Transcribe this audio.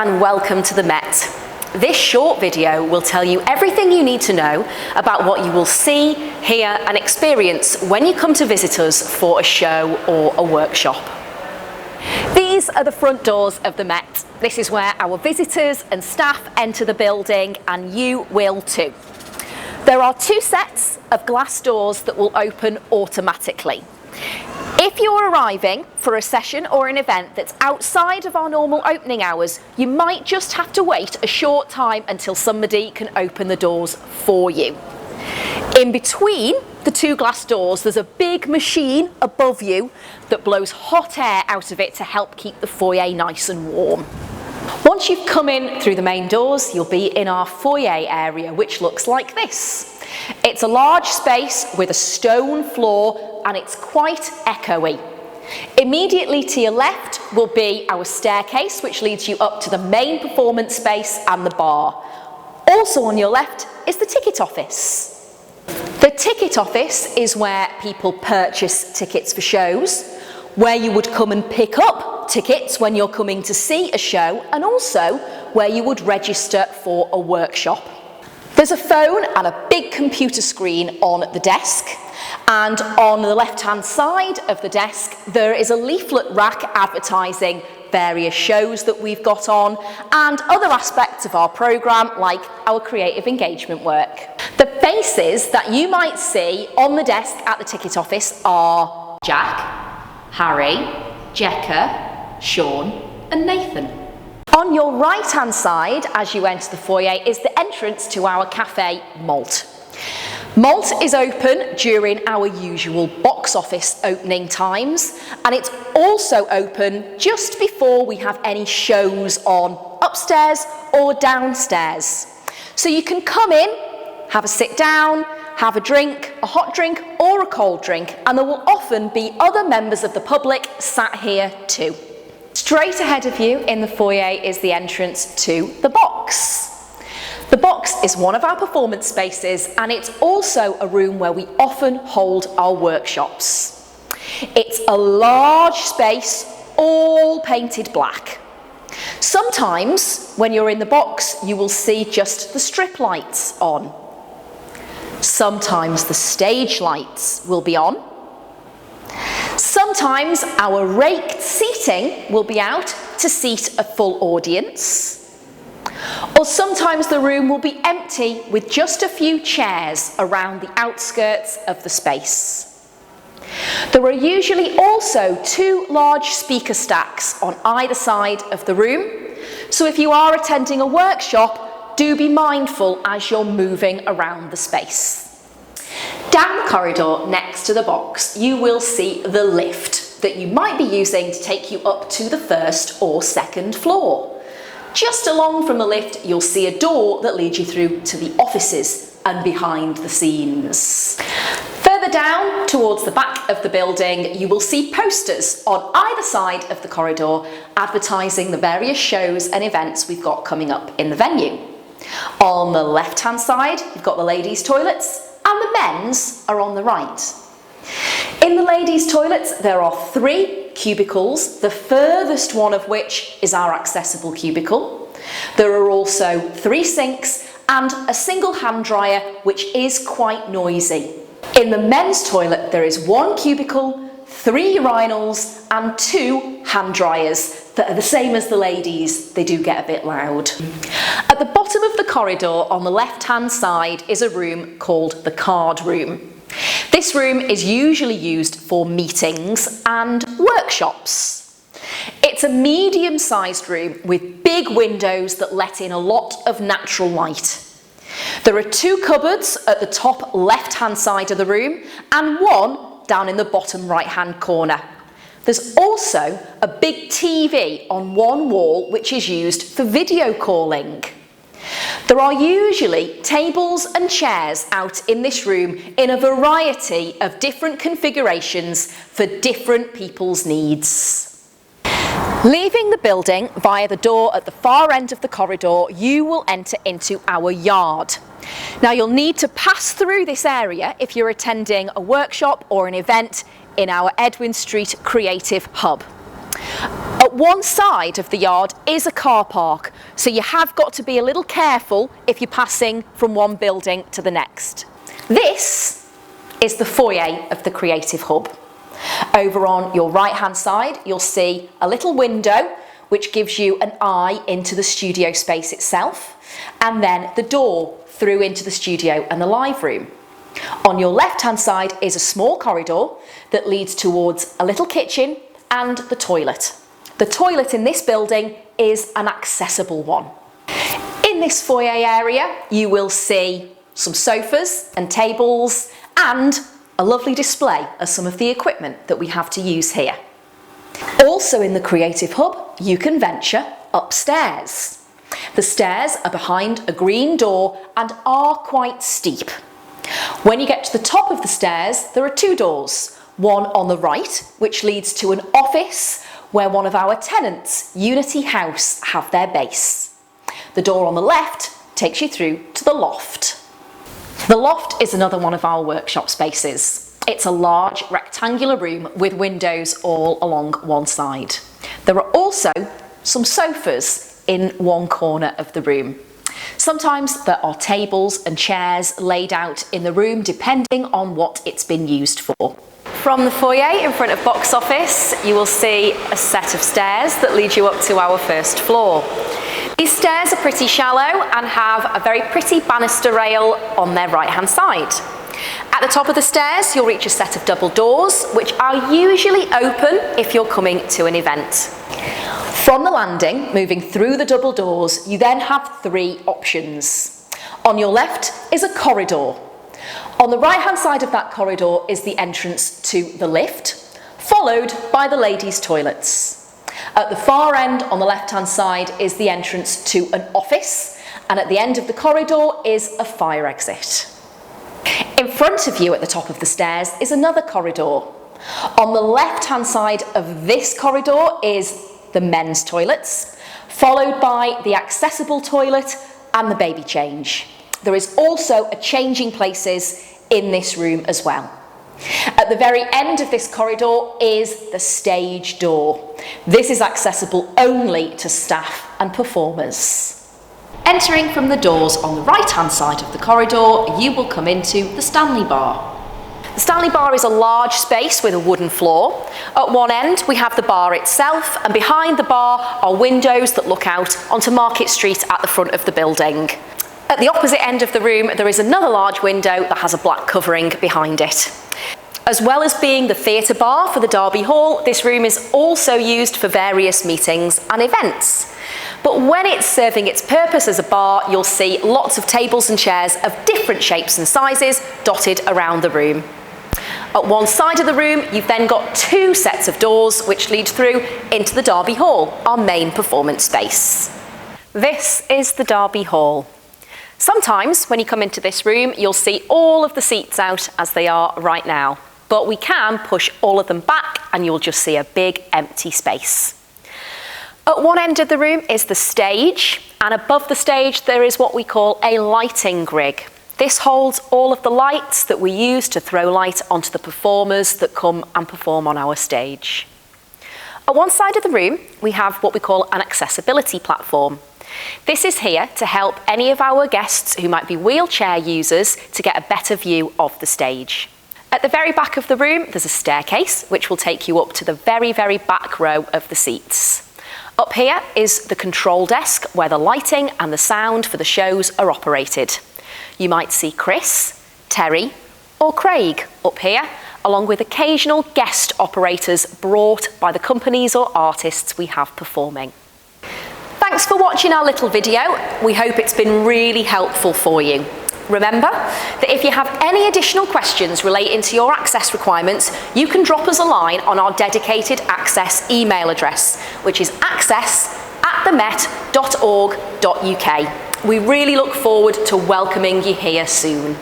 and welcome to the Met. This short video will tell you everything you need to know about what you will see, hear and experience when you come to visit us for a show or a workshop. These are the front doors of the Met. This is where our visitors and staff enter the building, and you will too. There are two sets of glass doors that will open automatically. If you're arriving for a session or an event that's outside of our normal opening hours, you might just have to wait a short time until somebody can open the doors for you. In between the two glass doors, there's a big machine above you that blows hot air out of it to help keep the foyer nice and warm. Once you've come in through the main doors, you'll be in our foyer area, which looks like this. It's a large space with a stone floor and it's quite echoey. Immediately to your left will be our staircase, which leads you up to the main performance space and the bar. Also on your left is the ticket office. The ticket office is where people purchase tickets for shows, where you would come and pick up tickets when you're coming to see a show, and also where you would register for a workshop. There's a phone and a big computer screen on the desk, and on the left-hand side of the desk there is a leaflet rack advertising various shows that we've got on and other aspects of our programme, like our creative engagement work. The faces that you might see on the desk at the ticket office are Jack, Harry, Jekka, Sean and Nathan. On your right-hand side, as you enter the foyer, is the entrance to our cafe, Malt. Malt is open during our usual box office opening times, and it's also open just before we have any shows on upstairs or downstairs. So you can come in, have a sit down, have a drink, a hot drink or a cold drink, and there will often be other members of the public sat here too. Straight ahead of you in the foyer is the entrance to the box. The box is one of our performance spaces, and it's also a room where we often hold our workshops. It's a large space, all painted black. Sometimes when you're in the box you will see just the strip lights on. Sometimes the stage lights will be on. Sometimes our raked seating will be out to seat a full audience. Or sometimes the room will be empty with just a few chairs around the outskirts of the space. There are usually also two large speaker stacks on either side of the room, so if you are attending a workshop, do be mindful as you're moving around the space. Down the corridor next to the box, you will see the lift that you might be using to take you up to the first or second floor. Just along from the lift, you'll see a door that leads you through to the offices and behind the scenes. Further down towards the back of the building, you will see posters on either side of the corridor advertising the various shows and events we've got coming up in the venue. On the left-hand side, you've got the ladies' toilets, and the men's are on the right. In the ladies' toilets there are 3 cubicles, the furthest one of which is our accessible cubicle. There are also 3 sinks and a single hand dryer, which is quite noisy. In the men's toilet there is 1 cubicle, 3 urinals and 2 hand dryers that are the same as the ladies. They do get a bit loud. At the bottom of the corridor on the left-hand side is a room called the card room. This room is usually used for meetings and workshops. It's a medium-sized room with big windows that let in a lot of natural light. There are 2 cupboards at the top left-hand side of the room and 1 down in the bottom right-hand corner. There's also a big TV on one wall which is used for video calling. There are usually tables and chairs out in this room in a variety of different configurations for different people's needs. Leaving the building via the door at the far end of the corridor, you will enter into our yard. Now you'll need to pass through this area if you're attending a workshop or an event in our Edwin Street Creative Hub. At one side of the yard is a car park, so you have got to be a little careful if you're passing from one building to the next. This is the foyer of the Creative Hub. Over on your right-hand side, you'll see a little window which gives you an eye into the studio space itself, and then the door through into the studio and the live room. On your left-hand side is a small corridor that leads towards a little kitchen and the toilet. The toilet in this building is an accessible one. In this foyer area, you will see some sofas and tables and a lovely display of some of the equipment that we have to use here. Also in the Creative Hub, you can venture upstairs. The stairs are behind a green door and are quite steep. When you get to the top of the stairs, there are two doors. One on the right, which leads to an office where one of our tenants, Unity House, have their base. The door on the left takes you through to the loft. The loft is another one of our workshop spaces. It's a large rectangular room with windows all along one side. There are also some sofas in one corner of the room. Sometimes there are tables and chairs laid out in the room depending on what it's been used for. From the foyer in front of box office, you will see a set of stairs that lead you up to our first floor. These stairs are pretty shallow and have a very pretty banister rail on their right-hand side. At the top of the stairs, you'll reach a set of double doors, which are usually open if you're coming to an event. From the landing, moving through the double doors, you then have three options. On your left is a corridor. On the right-hand side of that corridor is the entrance to the lift, followed by the ladies' toilets. At the far end, on the left-hand side, is the entrance to an office, and at the end of the corridor is a fire exit. In front of you at the top of the stairs is another corridor. On the left-hand side of this corridor is the men's toilets, followed by the accessible toilet and the baby change. There is also a changing places in this room as well. At the very end of this corridor is the stage door. This is accessible only to staff and performers. Entering from the doors on the right-hand side of the corridor, you will come into the Stanley Bar. The Stanley Bar is a large space with a wooden floor. At one end, we have the bar itself, and behind the bar are windows that look out onto Market Street at the front of the building. At the opposite end of the room, there is another large window that has a black covering behind it. As well as being the theatre bar for the Derby Hall, this room is also used for various meetings and events. But when it's serving its purpose as a bar, you'll see lots of tables and chairs of different shapes and sizes dotted around the room. At one side of the room, you've then got two sets of doors which lead through into the Derby Hall, our main performance space. This is the Derby Hall. Sometimes when you come into this room, you'll see all of the seats out as they are right now, but we can push all of them back and you'll just see a big empty space. At one end of the room is the stage, and above the stage there is what we call a lighting rig. This holds all of the lights that we use to throw light onto the performers that come and perform on our stage. At one side of the room, we have what we call an accessibility platform. This is here to help any of our guests who might be wheelchair users to get a better view of the stage. At the very back of the room, there's a staircase which will take you up to the very, very back row of the seats. Up here is the control desk where the lighting and the sound for the shows are operated. You might see Chris, Terry, or Craig up here, along with occasional guest operators brought by the companies or artists we have performing. Thanks for watching our little video. We hope it's been really helpful for you. Remember that if you have any additional questions relating to your access requirements, you can drop us a line on our dedicated Access email address, which is access@themet.org.uk. We really look forward to welcoming you here soon.